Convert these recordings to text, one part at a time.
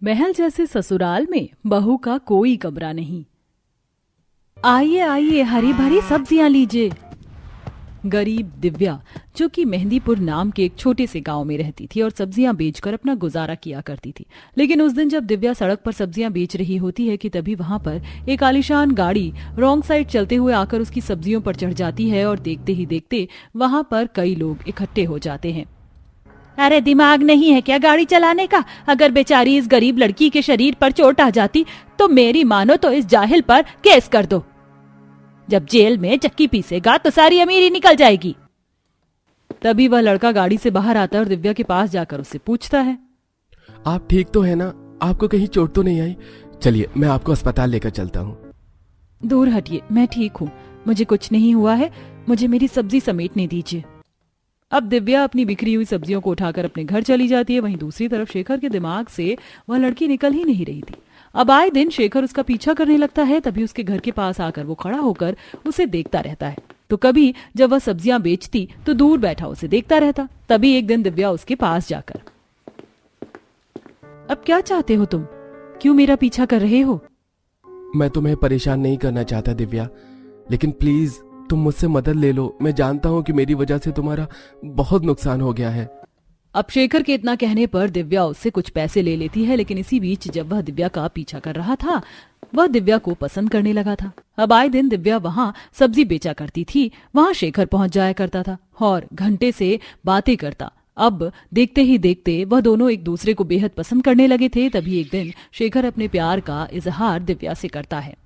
महल जैसे ससुराल में बहू का कोई कमरा नहीं। आइए आइए, हरी भरी सब्जियां लीजिए। गरीब दिव्या, जो कि मेहंदीपुर नाम के एक छोटे से गांव में रहती थी और सब्जियां बेचकर अपना गुजारा किया करती थी, लेकिन उस दिन जब दिव्या सड़क पर सब्जियां बेच रही होती है कि तभी वहां पर एक आलीशान गाड़ी रॉन्ग साइड चलते हुए आकर उसकी सब्जियों पर चढ़ जाती है और देखते ही देखते वहां पर कई लोग इकट्ठे हो जाते हैं। अरे दिमाग नहीं है क्या गाड़ी चलाने का? अगर बेचारी इस गरीब लड़की के शरीर पर चोट आ जाती तो मेरी मानो तो इस जाहिल पर केस कर दो। जब जेल में चक्की पीसेगा तो सारी अमीरी निकल जाएगी। तभी वह लड़का गाड़ी से बाहर आता है और दिव्या के पास जाकर उससे पूछता है, आप ठीक तो है ना? आपको कहीं चोट तो नहीं आई? चलिए मैं आपको अस्पताल लेकर चलता हूँ। दूर हटिए, मैं ठीक हूँ, मुझे कुछ नहीं हुआ है, मुझे मेरी सब्जी समेटने दीजिए। अब दिव्या अपनी बिखरी हुई सब्जियों को उठाकर अपने घर चली जाती है। वहीं दूसरी तरफ शेखर के दिमाग से वह लड़की निकल ही नहीं रही थी। अब आए दिन शेखर उसका पीछा करने लगता है। तभी उसके घर के पास आकर वो खड़ा होकर उसे देखता रहता है। तो कभी जब वह सब्जियां बेचती तो दूर बैठा उसे देखता रहता। तभी एक दिन दिव्या उसके पास जाकर, अब क्या चाहते हो तुम? क्यों मेरा पीछा कर रहे हो? मैं तुम्हें परेशान नहीं करना चाहता दिव्या, लेकिन प्लीज तुम मुझसे मदद ले लो। मैं जानता हूँ कि मेरी वजह से तुम्हारा बहुत नुकसान हो गया है। अब शेखर के इतना कहने पर दिव्या उससे कुछ पैसे ले लेती है, लेकिन इसी बीच जब वह दिव्या का पीछा कर रहा था वह दिव्या को पसंद करने लगा था। अब आए दिन दिव्या वहां सब्जी बेचा करती थी, वहां शेखर पहुंच जाया करता था और घंटे से बातें करता। अब देखते ही देखते वह दोनों एक दूसरे को बेहद पसंद करने लगे थे। तभी एक दिन शेखर अपने प्यार का इजहार दिव्या से करता है।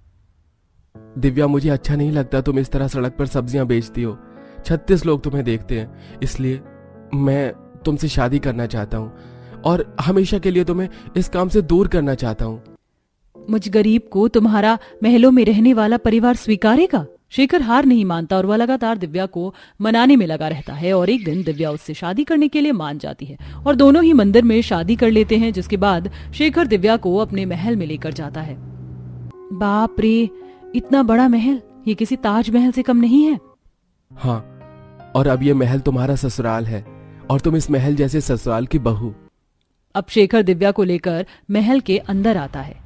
दिव्या, मुझे अच्छा नहीं लगता तुम इस तरह सड़क पर सब्जियां बेचती हो। 36 लोग तुम्हें देखते हैं, इसलिए मैं तुमसे शादी करना चाहता हूँ और हमेशा के लिए तुम्हें इस काम से दूर करना चाहता हूँ। मुझ गरीब को तुम्हारा महलों में रहने वाला परिवार स्वीकारेगा? शेखर हार नहीं मानता और वह लगातार दिव्या को मनाने में लगा रहता है। और एक दिन दिव्या उससे शादी करने के लिए मान जाती है और दोनों ही मंदिर में शादी कर लेते हैं, जिसके बाद शेखर दिव्या को अपने महल में लेकर जाता है। बाप रे, इतना बड़ा महल, ये किसी ताजमहल से कम नहीं है। हाँ, और अब ये महल तुम्हारा ससुराल है और तुम इस महल जैसे ससुराल की बहू। अब शेखर दिव्या को लेकर महल के अंदर आता है।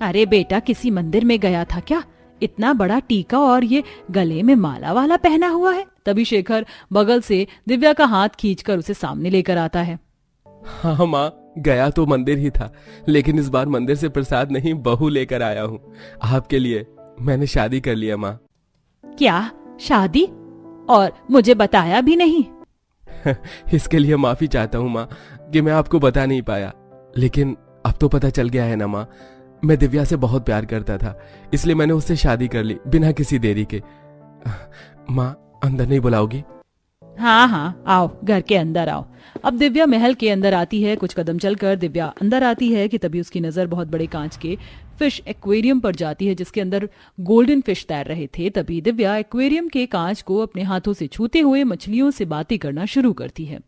अरे बेटा, किसी मंदिर में गया था क्या? इतना बड़ा टीका और ये गले में माला वाला पहना हुआ है। तभी शेखर बगल से दिव्या का हाथ खींचकर उसे सामने लेकर आता है। हाँ माँ, गया तो मंदिर ही था, लेकिन इस बार मंदिर से प्रसाद नहीं बहू लेकर आया हूँ आपके लिए। मैंने शादी कर लिया माँ। क्या शादी? और मुझे बताया भी नहीं? इसके लिए माफी चाहता हूँ माँ कि मैं आपको बता नहीं पाया, लेकिन अब तो पता चल गया है ना माँ। मैं दिव्या से बहुत प्यार करता था, इसलिए मैंने उससे शादी कर ली बिना किसी देरी के। माँ, अंदर नहीं बुलाओगी? हाँ हाँ, आओ, घर के अंदर आओ। अब दिव्या महल के अंदर आती है। कुछ कदम चलकर दिव्या अंदर आती है कि तभी उसकी नजर बहुत बड़े कांच के फिश एक्वेरियम पर जाती है, जिसके अंदर गोल्डन फिश तैर रहे थे। तभी दिव्या एक्वेरियम के कांच को अपने हाथों से छूते हुए मछलियों से बातें करना शुरू करती है।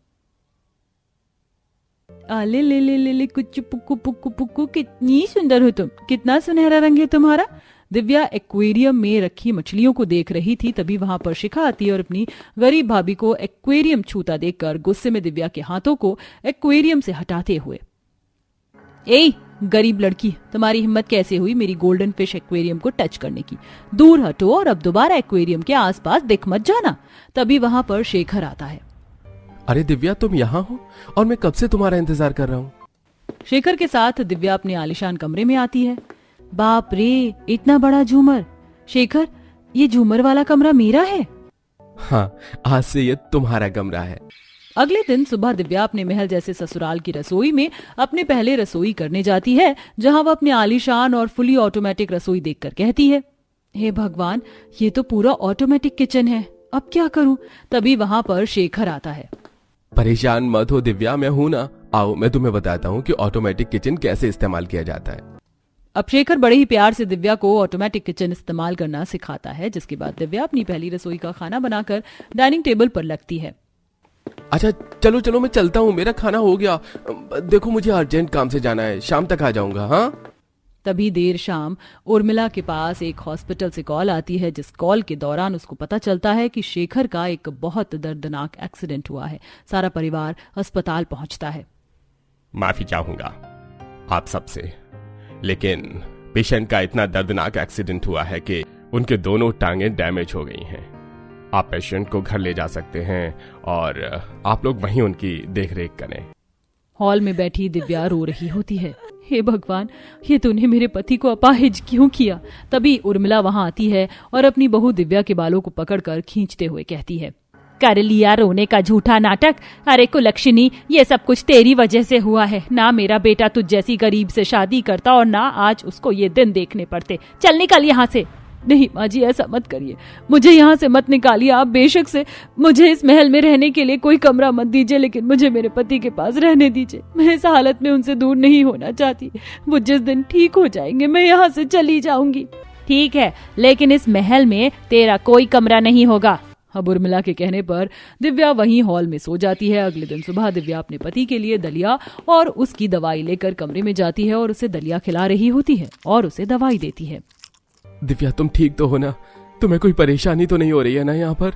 आले ले ले ले ले कुछ पुक्कू पुक्कू पुक्कू, कितनी सुंदर हो तुम, कितना सुनहरा रंग है तुम्हारा। दिव्या एक्वेरियम में रखी मछलियों को देख रही थी। तभी वहां पर शिखा आती है और अपनी गरीब भाभी को एक्वेरियम छूता देखकर गुस्से में दिव्या के हाथों को एक्वेरियम से हटाते हुए, ए गरीब लड़की, तुम्हारी हिम्मत कैसे हुई मेरी गोल्डन फिश एक्वेरियम को टच करने की? दूर हटो और अब दोबारा एक्वेरियम के आसपास दिख मत जाना। तभी वहां पर शेखर आता है। अरे दिव्या, तुम यहाँ हो और मैं कब से तुम्हारा इंतजार कर रहा हूँ। शेखर के साथ दिव्या अपने आलीशान कमरे में आती है। बाप रे, इतना बड़ा झूमर। शेखर, ये झूमर वाला कमरा मेरा है? हाँ, आज से ये तुम्हारा कमरा है। अगले दिन सुबह दिव्या अपने महल जैसे ससुराल की रसोई में अपने पहले रसोई करने जाती है, जहां वह अपने आलीशान और फुली ऑटोमेटिक रसोई देखकर कहती है, हे भगवान, ये तो पूरा ऑटोमेटिक किचन है, अब क्या करूं? तभी वहां पर शेखर आता है। परेशान मत हो दिव्या, मैं हूं ना। आओ, मैं तुम्हें बताता हूँ कि ऑटोमेटिक किचन कैसे इस्तेमाल किया जाता है। अब शेखर बड़े ही प्यार से दिव्या को ऑटोमेटिक किचन इस्तेमाल करना सिखाता है, जिसके बाद दिव्या अपनी पहली रसोई का खाना बनाकर डाइनिंग टेबल पर लगती है। अच्छा चलो चलो, मैं चलता हूँ, मेरा खाना हो गया। देखो मुझे अर्जेंट काम से जाना है, शाम तक आ जाऊंगा। हाँ। तभी देर शाम उर्मिला के पास एक हॉस्पिटल से कॉल आती है, जिस कॉल के दौरान उसको पता चलता है कि शेखर का एक बहुत दर्दनाक एक्सीडेंट हुआ है। सारा परिवार अस्पताल पहुंचता है। माफी चाहूंगा, आप सबसे, लेकिन पेशेंट का इतना दर्दनाक एक्सीडेंट हुआ है कि उनके दोनों टांगें डैमेज हो गई हैं। आप पेशेंट को घर ले जा सकते हैं और आप लोग वहीं उनकी देखरेख करें। हॉल में बैठी दिव्या रो रही होती है। हे भगवान, ये तूने मेरे पति को अपाहिज क्यों किया। तभी उर्मिला वहां आती है और अपनी बहू दिव्या के बालों को पकड़कर खींचते हुए कहती है, कर लिया रोने का झूठा नाटक। अरे कुलक्षणी, ये सब कुछ तेरी वजह से हुआ है। ना मेरा बेटा तुझ जैसी गरीब से शादी करता और ना आज उसको ये दिन देखने पड़ते। चल निकल यहाँ से। नहीं माँ जी, ऐसा मत करिए, मुझे यहाँ से मत निकालिए। आप बेशक से मुझे इस महल में रहने के लिए कोई कमरा मत दीजिए, लेकिन मुझे मेरे पति के पास रहने दीजिए। मैं इस हालत में उनसे दूर नहीं होना चाहती। वो जिस दिन ठीक हो जाएंगे मैं यहाँ से चली जाऊंगी। ठीक है, लेकिन इस महल में तेरा कोई कमरा नहीं होगा। अब उर्मिला के कहने पर दिव्या वहीं हॉल में सो जाती है। अगले दिन सुबह दिव्या अपने पति के लिए दलिया और उसकी दवाई लेकर कमरे में जाती है और उसे दलिया खिला रही होती है और उसे दवाई देती है। दिव्या, तुम ठीक तो हो ना? तुम्हें कोई परेशानी तो नहीं हो रही है ना यहाँ पर?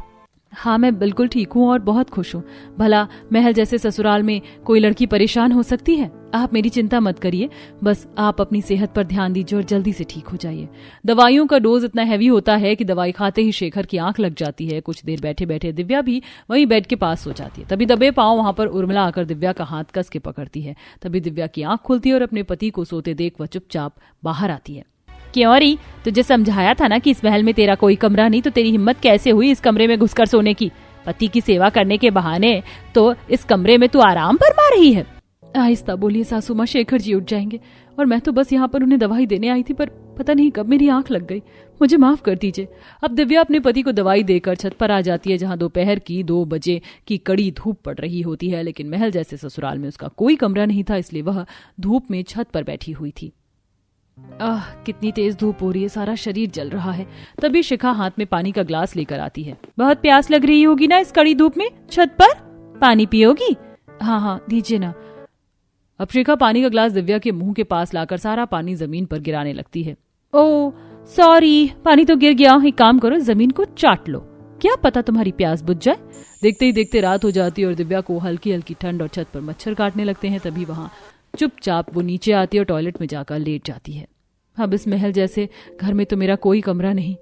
हाँ, मैं बिल्कुल ठीक हूँ और बहुत खुश हूँ। भला महल जैसे ससुराल में कोई लड़की परेशान हो सकती है? आप मेरी चिंता मत करिए, बस आप अपनी सेहत पर ध्यान दीजिए और जल्दी से ठीक हो जाइए। दवाइयों का डोज इतना हैवी होता है कि दवाई खाते ही शेखर की आंख लग जाती है। कुछ देर बैठे बैठे दिव्या भी वहीं बेड के पास सो जाती है। तभी दबे पांव वहां पर उर्मिला आकर दिव्या का हाथ कस के पकड़ती है। तभी दिव्या की आंख खुलती है और अपने पति को सोते देख वह चुपचाप बाहर आती है। क्यों री, तुझे समझाया था ना कि इस महल में तेरा कोई कमरा नहीं, तो तेरी हिम्मत कैसे हुई इस कमरे में घुसकर सोने की? पति की सेवा करने के बहाने तो इस कमरे में तू आराम फरमा रही है। आहिस्ता बोलिए सासू माँ, शेखर जी उठ जाएंगे और मैं तो बस यहाँ पर उन्हें दवाई देने आई थी, पर पता नहीं कब मेरी आंख लग गई। मुझे माफ कर दीजिए। अब दिव्या अपने पति को दवाई देकर छत पर आ जाती है, जहाँ दोपहर की 2 बजे की कड़ी धूप पड़ रही होती है। लेकिन महल जैसे ससुराल में उसका कोई कमरा नहीं था, इसलिए वह धूप में छत पर बैठी हुई थी। कितनी तेज धूप हो रही है, सारा शरीर जल रहा है। तभी शिखा हाथ में पानी का ग्लास लेकर आती है। बहुत प्यास लग रही होगी ना इस कड़ी धूप में छत पर? पानी पियोगी? हाँ दीजिए ना। अब शिखा पानी का ग्लास दिव्या के मुंह के पास लाकर सारा पानी जमीन पर गिराने लगती है। ओह सॉरी, पानी तो गिर गया। एक काम करो, जमीन को चाट लो, क्या पता तुम्हारी प्यास बुझ जाए। देखते ही देखते रात हो जाती है और दिव्या को हल्की हल्की ठंड और छत पर मच्छर काटने लगते हैं। तभी वहां चुपचाप वो नीचे आती है और टॉयलेट में जाकर लेट जाती है। अब इस महल जैसे घर में तो मेरा कोई कमरा नहीं,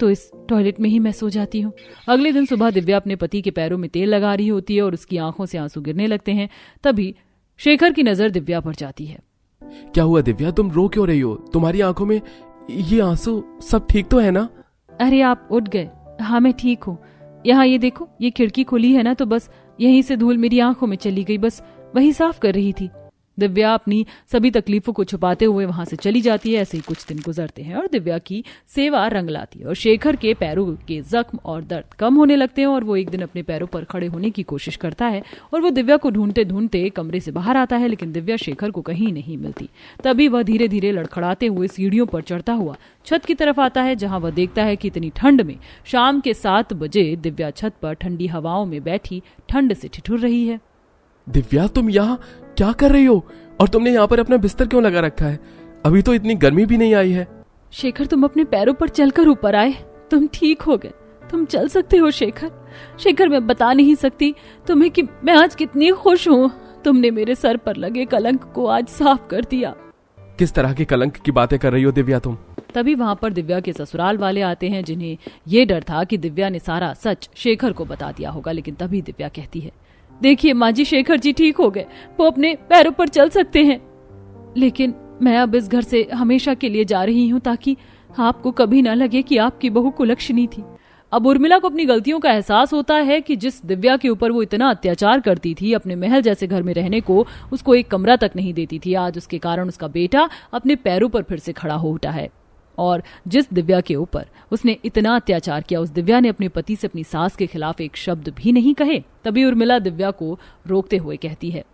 तो इस टॉयलेट में ही मैं सो जाती हूँ। अगले दिन सुबह दिव्या अपने पति के पैरों में तेल लगा रही होती है और उसकी आंखों से आंसू गिरने लगते हैं। तभी शेखर की नजर दिव्या पर जाती है। क्या हुआ दिव्या, तुम रो क्यों रही हो? तुम्हारी आंखों में ये आंसू, सब ठीक तो है ना? अरे आप उठ गए। हाँ मैं ठीक हूँ। यहाँ ये देखो, ये खिड़की खुली है ना, तो बस यहीं से धूल मेरी आंखों में चली गई, बस वही साफ कर रही थी। दिव्या अपनी सभी तकलीफों को छुपाते हुए वहां से चली जाती है। ऐसे ही कुछ दिन गुजरते हैं और दिव्या की सेवा रंग लाती है और शेखर के पैरों के जख्म और दर्द कम होने लगते हैं और वो एक दिन अपने पैरों पर खड़े होने की कोशिश करता है और वो दिव्या को ढूंढते ढूंढते कमरे से बाहर आता है, लेकिन दिव्या शेखर को कहीं नहीं मिलती। तभी वह धीरे धीरे लड़खड़ाते हुए सीढ़ियों पर चढ़ता हुआ छत की तरफ आता है, जहां वह देखता है कि इतनी ठंड में शाम के 7 बजे दिव्या छत पर ठंडी हवाओं में बैठी ठंड से ठिठुर रही है। दिव्या, तुम यहाँ क्या कर रही हो? और तुमने यहाँ पर अपना बिस्तर क्यों लगा रखा है? अभी तो इतनी गर्मी भी नहीं आई है। शेखर, तुम अपने पैरों पर चलकर ऊपर आए, तुम ठीक हो गए, तुम चल सकते हो। शेखर, शेखर, मैं बता नहीं सकती तुम्हें कि मैं आज कितनी खुश हूँ। तुमने मेरे सर पर लगे कलंक को आज साफ कर दिया। किस तरह के कलंक की बातें कर रही हो दिव्या तुम? तभी वहां पर दिव्या के ससुराल वाले आते हैं, जिन्हें ये डर था कि दिव्या ने सारा सच शेखर को बता दिया होगा। लेकिन तभी दिव्या कहती है, देखिए माँ जी, शेखर जी ठीक हो गए, वो अपने पैरों पर चल सकते हैं। लेकिन मैं अब इस घर से हमेशा के लिए जा रही हूँ, ताकि आपको कभी ना लगे कि आपकी बहू कुलक्षणी थी। अब उर्मिला को अपनी गलतियों का एहसास होता है कि जिस दिव्या के ऊपर वो इतना अत्याचार करती थी, अपने महल जैसे घर में रहने को उसको एक कमरा तक नहीं देती थी, आज उसके कारण उसका बेटा अपने पैरों पर फिर से खड़ा हो उठा है। और जिस दिव्या के ऊपर उसने इतना अत्याचार किया, उस दिव्या ने अपने पति से अपनी सास के खिलाफ एक शब्द भी नहीं कहे। तभी उर्मिला दिव्या को रोकते हुए कहती है,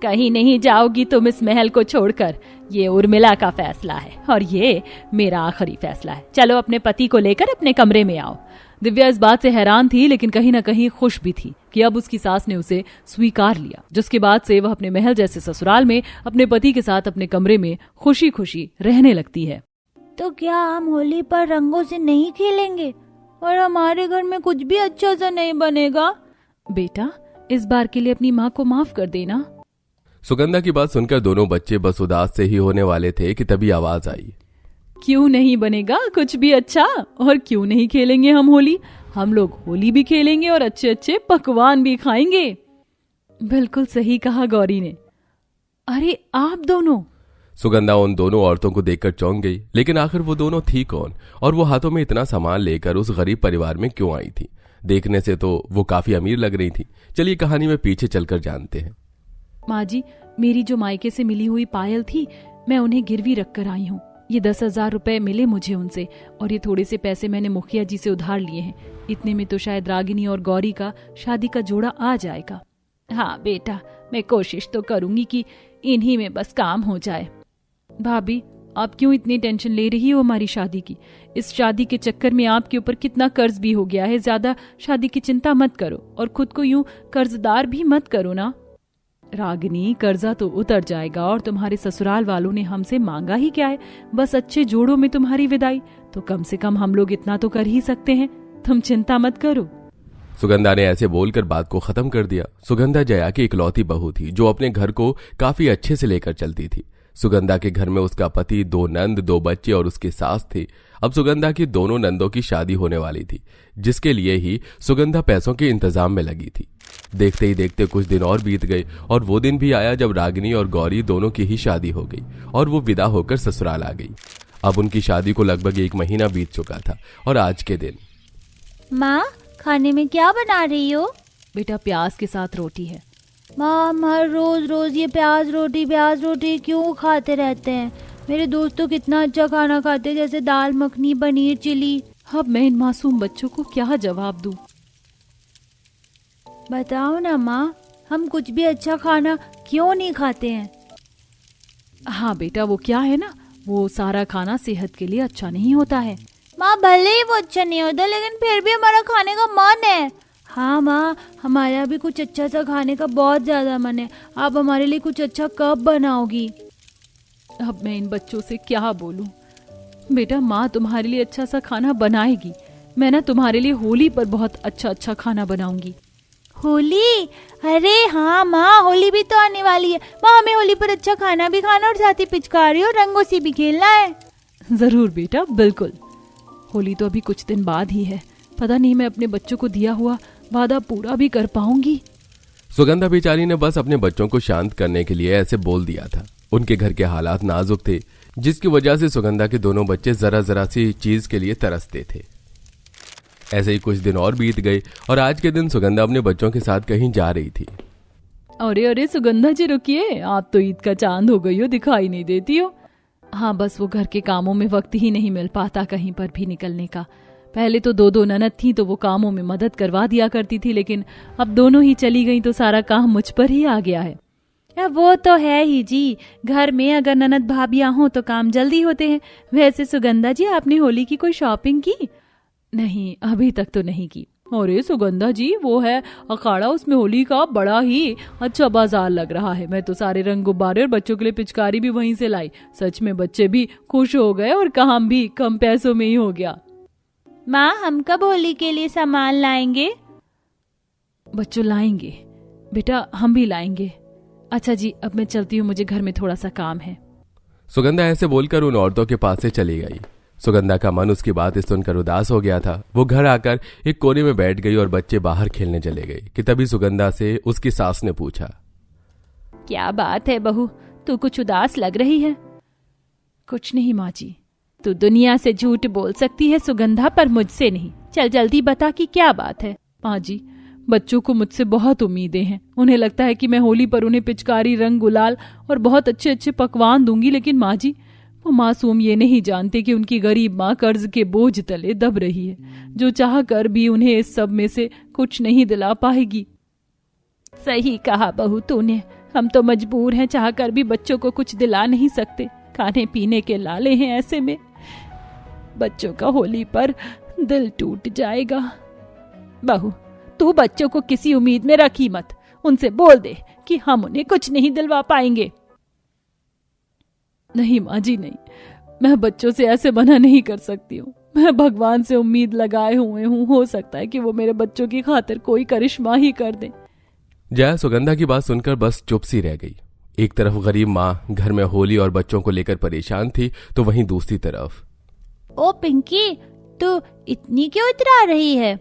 कहीं नहीं जाओगी तुम इस महल को छोड़कर। ये उर्मिला का फैसला है और ये मेरा आखिरी फैसला है। चलो अपने पति को लेकर अपने कमरे में आओ। दिव्या इस बात से हैरान थी, लेकिन कहीं ना कहीं खुश भी थी कि अब उसकी सास ने उसे स्वीकार लिया, जिसके बाद से वह अपने महल जैसे ससुराल में अपने पति के साथ अपने कमरे में खुशी खुशी रहने लगती है। तो क्या हम होली पर रंगों से नहीं खेलेंगे और हमारे घर में कुछ भी अच्छा सा नहीं बनेगा? बेटा, इस बार के लिए अपनी माँ को माफ कर देना। सुगंधा की बात सुनकर दोनों बच्चे बस उदास से ही होने वाले थे कि तभी आवाज आई। क्यों नहीं बनेगा कुछ भी अच्छा, और क्यों नहीं खेलेंगे हम होली। हम लोग होली भी खेलेंगे और अच्छे अच्छे पकवान भी खाएंगे। बिल्कुल सही कहा गौरी ने। अरे आप दोनों। सुगंधा उन दोनों औरतों को देखकर चौंक गई, लेकिन आखिर वो दोनों थी कौन और वो हाथों में इतना सामान लेकर उस गरीब परिवार में क्यों आई थी। देखने से तो वो काफी अमीर लग रही थी। चलिए कहानी में पीछे चलकर जानते हैं। माँ जी, मेरी जो मायके से मिली हुई पायल थी, मैं उन्हें गिरवी रख कर आई हूँ। ये 10,000 रुपए मिले मुझे उनसे, और ये थोड़े से पैसे मैंने मुखिया जी से उधार लिए हैं। इतने में तो शायद रागिनी और गौरी का शादी का जोड़ा आ जाएगा। हाँ बेटा, मैं कोशिश तो करूंगी कि इन्हीं में बस काम हो जाए। भाभी, आप क्यों इतनी टेंशन ले रही हो हमारी शादी की? इस शादी के चक्कर में आपके ऊपर कितना कर्ज भी हो गया है। ज्यादा शादी की चिंता मत करो और खुद को यूं कर्जदार भी मत करो ना। रागिनी, कर्जा तो उतर जाएगा और तुम्हारे ससुराल वालों ने हमसे मांगा ही क्या है, बस अच्छे जोड़ों में तुम्हारी विदाई। तो कम से कम हम लोग इतना तो कर ही सकते हैं। तुम चिंता मत करो। सुगंधा ने ऐसे बोलकर बात को खत्म कर दिया। सुगंधा जया की इकलौती बहू थी जो अपने घर को काफी अच्छे से लेकर चलती थी। सुगंधा के घर में उसका पति, 2 नंद, 2 बच्चे और उसकी सास थी। अब सुगंधा की दोनों नंदों की शादी होने वाली थी, जिसके लिए ही सुगंधा पैसों के इंतजाम में लगी थी। देखते ही देखते कुछ दिन और बीत गए और वो दिन भी आया जब रागिनी और गौरी दोनों की ही शादी हो गई और वो विदा होकर ससुराल आ गई। अब उनकी शादी को लगभग 1 महीना बीत चुका था और आज के दिन। माँ, खाने में क्या बना रही हो? बेटा, प्याज के साथ रोटी है। माँ, हम हर रोज रोज ये प्याज रोटी क्यों खाते रहते हैं? मेरे दोस्त तो कितना अच्छा खाना खाते हैं, जैसे दाल मखनी, पनीर चिली। अब मैं इन मासूम बच्चों को क्या जवाब दूं? बताओ ना माँ, हम कुछ भी अच्छा खाना क्यों नहीं खाते हैं? हाँ बेटा, वो क्या है ना, वो सारा खाना सेहत के लिए अच्छा नहीं होता है। माँ, भले ही वो अच्छा नहीं होता, लेकिन फिर भी हमारा खाने का मन है। हाँ माँ, हमारा भी कुछ अच्छा सा खाने का बहुत ज्यादा मन है। आप हमारे लिए कुछ अच्छा कब बनाओगी? अब मैं इन बच्चों से क्या बोलूं? बेटा, माँ तुम्हारे लिए अच्छा सा खाना बनाएगी। मैं ना तुम्हारे लिए होली पर बहुत अच्छा अच्छा खाना बनाऊंगी। होली? अरे हाँ माँ, होली भी तो आने वाली है। माँ, हमें होली पर अच्छा खाना भी खाना और साथ ही पिचकारी और रंगों से भी खेलना है। जरूर बेटा, बिल्कुल। होली तो अभी कुछ दिन बाद ही है। पता नहीं मैं अपने बच्चों को दिया हुआ वादा पूरा भी कर पाऊंगी। सुगंधा बेचारी ने बस अपने बच्चों को शांत करने के लिए ऐसे बोल दिया था। उनके घर के हालात नाजुक थे, जिसकी वजह से सुगंधा के दोनों बच्चे जरा जरा सी चीज के लिए तरसते थे। ऐसे ही कुछ दिन और बीत गए और आज के दिन सुगंधा अपने बच्चों के साथ कहीं जा रही थी। अरे अरे सुगंधा जी, रुकिए। आप तो ईद का चांद हो गई हो, दिखाई नहीं देती हो। हाँ, बस वो घर के कामों में वक्त ही नहीं मिल पाता कहीं पर भी निकलने का। पहले तो 2 ननद थी तो वो कामों में मदद करवा दिया करती थी, लेकिन अब दोनों ही चली गई तो सारा काम मुझ पर ही आ गया है। वो तो है ही जी, घर में अगर ननद भाभियां हो तो काम जल्दी होते हैं। वैसे सुगंधा जी, आपने होली की कोई शॉपिंग की? नहीं, अभी तक तो नहीं की। अरे सुगंधा जी, वो है अखाड़ा, उसमें होली का बड़ा ही अच्छा बाजार लग रहा है। मैं तो सारे रंग, गुब्बारे और बच्चों के लिए पिचकारी भी वहीं से लाई। सच में बच्चे भी खुश हो गए और काम भी कम पैसों में ही हो गया। माँ, हम कब होली के लिए सामान लाएंगे? बच्चों लाएंगे बेटा, हम भी लाएंगे। अच्छा जी, अब मैं चलती हूँ, मुझे घर में थोड़ा सा काम है। सुगंधा ऐसे बोलकर उन औरतों के पास से चली गई। सुगंधा का मन उसकी बात सुनकर उदास हो गया था। वो घर आकर एक कोने में बैठ गई और बच्चे बाहर खेलने चले गए कि तभी सुगंधा से उसकी सास ने पूछा, क्या बात है बहू, तू कुछ उदास लग रही है? कुछ नहीं माँ जी। तू दुनिया से झूठ बोल सकती है सुगंधा, पर मुझसे नहीं। चल जल्दी बता कि क्या बात है। माँ जी, बच्चों को मुझसे बहुत उम्मीदें हैं। उन्हें लगता है कि मैं होली पर उन्हें पिचकारी, रंग, गुलाल और बहुत अच्छे अच्छे पकवान दूंगी, लेकिन माँ जी, वो मासूम ये नहीं जानते कि उनकी गरीब माँ कर्ज के बोझ तले दब रही है, जो चाह कर भी उन्हें इस सब में से कुछ नहीं दिला पाएगी। सही कहा बहू तूने, हम तो मजबूर हैं, चाह कर भी बच्चों को कुछ दिला नहीं सकते। खाने पीने के लाले हैं, ऐसे में बच्चों का होली पर दिल टूट जाएगा। बहू, तू बच्चों को किसी उम्मीद में रखी मत। उनसे बोल दे कि हम उन्हें कुछ नहीं दिलवा पाएंगे। नहीं माँ जी, नहीं, मैं बच्चों से ऐसे मना नहीं कर सकती हूँ। मैं भगवान से उम्मीद लगाए हुए हूँ, हो सकता है कि वो मेरे बच्चों की खातिर कोई करिश्मा ही कर दे। जया सुगंधा की बात सुनकर बस चुप सी रह गई। एक तरफ गरीब माँ घर में होली और बच्चों को लेकर परेशान थी, तो वहीं दूसरी तरफ ओ पिंकी, तू इतनी क्यों इतरा रही है?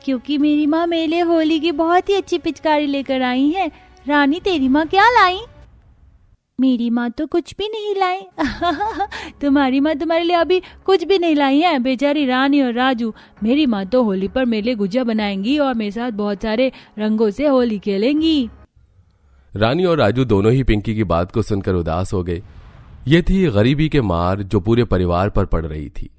क्योंकि मेरी माँ मेरे लिए होली की बहुत ही अच्छी पिचकारी लेकर आई है। रानी, तेरी माँ क्या लाई? मेरी माँ तो कुछ भी नहीं लाई। तुम्हारी माँ तुम्हारे लिए अभी कुछ भी नहीं लाई है। बेचारी रानी और राजू, मेरी माँ तो होली पर मेरे लिए गुजिया बनाएंगी और मेरे साथ बहुत सारे रंगों से होली खेलेंगी। रानी और राजू दोनों ही पिंकी की बात को सुनकर उदास हो गए। ये थी गरीबी के मार जो पूरे परिवार पर पड़ रही थी।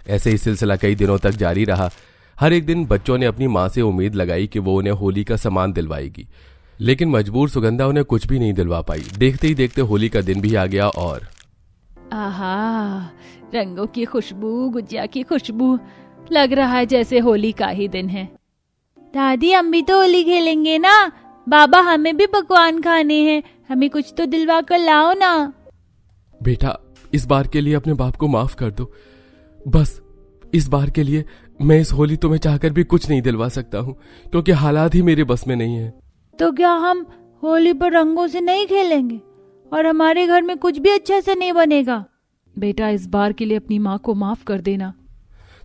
ऐसे ही सिलसिला कई दिनों तक जारी रहा। हर एक दिन बच्चों ने अपनी माँ से उम्मीद लगाई कि वो उन्हें होली का सामान दिलवाएगी, लेकिन मजबूर सुगंधा उन्हें कुछ भी नहीं दिलवा पाई। देखते ही देखते होली का दिन भी आ गया और आहा, रंगों की खुशबू, गुजिया की खुशबू, लग रहा है जैसे होली का ही दिन है। दादी, हम भी तो होली खेलेंगे ना। बाबा, हमें भी पकवान खाने हैं, हमें कुछ तो दिलवा कर लाओ ना। बेटा, इस बार के लिए अपने बाप को माफ कर दो। बस इस बार के लिए मैं इस होली तुम्हें चाहकर भी कुछ नहीं दिलवा सकता हूँ, क्योंकि हालात ही मेरे बस में नहीं है। तो क्या हम होली पर रंगों से नहीं खेलेंगे और हमारे घर में कुछ भी अच्छा से नहीं बनेगा? बेटा, इस बार के लिए अपनी माँ को माफ कर देना।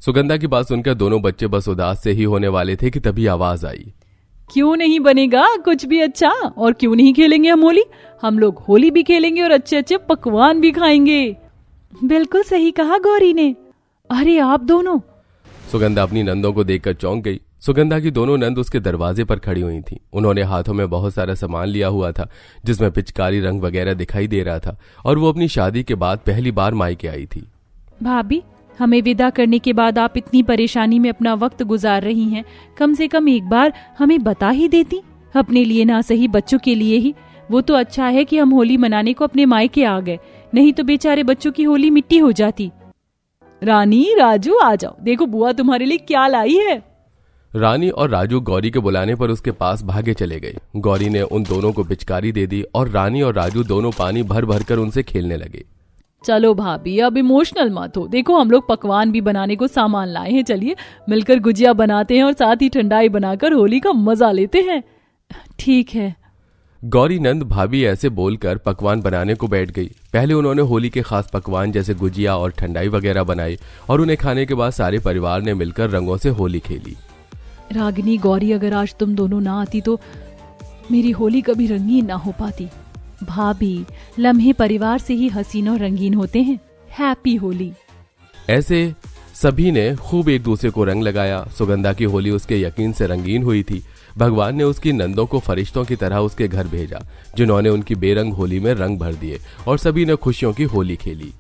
सुगंधा की बात सुनकर दोनों बच्चे बस उदास से ही होने वाले थे कि तभी आवाज आई। क्यों नहीं बनेगा कुछ भी अच्छा? और क्यों नहीं खेलेंगे हम होली? हम लोग होली भी खेलेंगे और अच्छे अच्छे पकवान भी खाएंगे। बिल्कुल सही कहा गौरी ने। अरे आप दोनों! सुगंधा अपनी नंदों को देखकर चौंक गई। सुगंधा की दोनों नंद उसके दरवाजे पर खड़ी हुई थीं। उन्होंने हाथों में बहुत सारा सामान लिया हुआ था, जिसमें पिचकारी, रंग वगैरह दिखाई दे रहा था, और वो अपनी शादी के बाद पहली बार मायके आई थी। भाभी, हमें विदा करने के बाद आप इतनी परेशानी में अपना वक्त गुजार रही हैं, कम से कम एक बार हमें बता ही देती। अपने लिए ना सही, बच्चों के लिए ही। वो तो अच्छा है कि हम होली मनाने को अपने मायके आ गए, नहीं तो बेचारे बच्चों की होली मिट्टी हो जाती। रानी, राजू, आ जाओ, देखो बुआ तुम्हारे लिए क्या लाई है। रानी और राजू गौरी के बुलाने पर उसके पास भागे चले गए। गौरी ने उन दोनों को पिचकारी दे दी और रानी और राजू दोनों पानी भर भर कर उनसे खेलने लगे। चलो भाभी, अब इमोशनल मत हो। देखो, हम लोग पकवान भी बनाने को सामान लाए हैं। चलिए मिलकर गुजिया बनाते हैं और साथ ही ठंडाई बनाकर होली का मजा लेते हैं। ठीक है। गौरी नंद भाभी ऐसे बोलकर पकवान बनाने को बैठ गई। पहले उन्होंने होली के खास पकवान जैसे गुजिया और ठंडाई वगैरह बनाई, और उन्हें खाने के बाद सारे परिवार ने मिलकर रंगों से होली खेली। रागिनी, गौरी, अगर आज तुम दोनों ना आती तो मेरी होली कभी रंगीन ना हो पाती। भाभी, लम्हे परिवार से ही हसीन और रंगीन होते हैं। हैप्पी होली। ऐसे सभी ने खूब एक दूसरे को रंग लगाया। सुगंधा की होली उसके यकीन से रंगीन हुई थी। भगवान ने उसकी नंदों को फरिश्तों की तरह उसके घर भेजा, जिन्होंने उनकी बेरंग होली में रंग भर दिए और सभी ने खुशियों की होली खेली।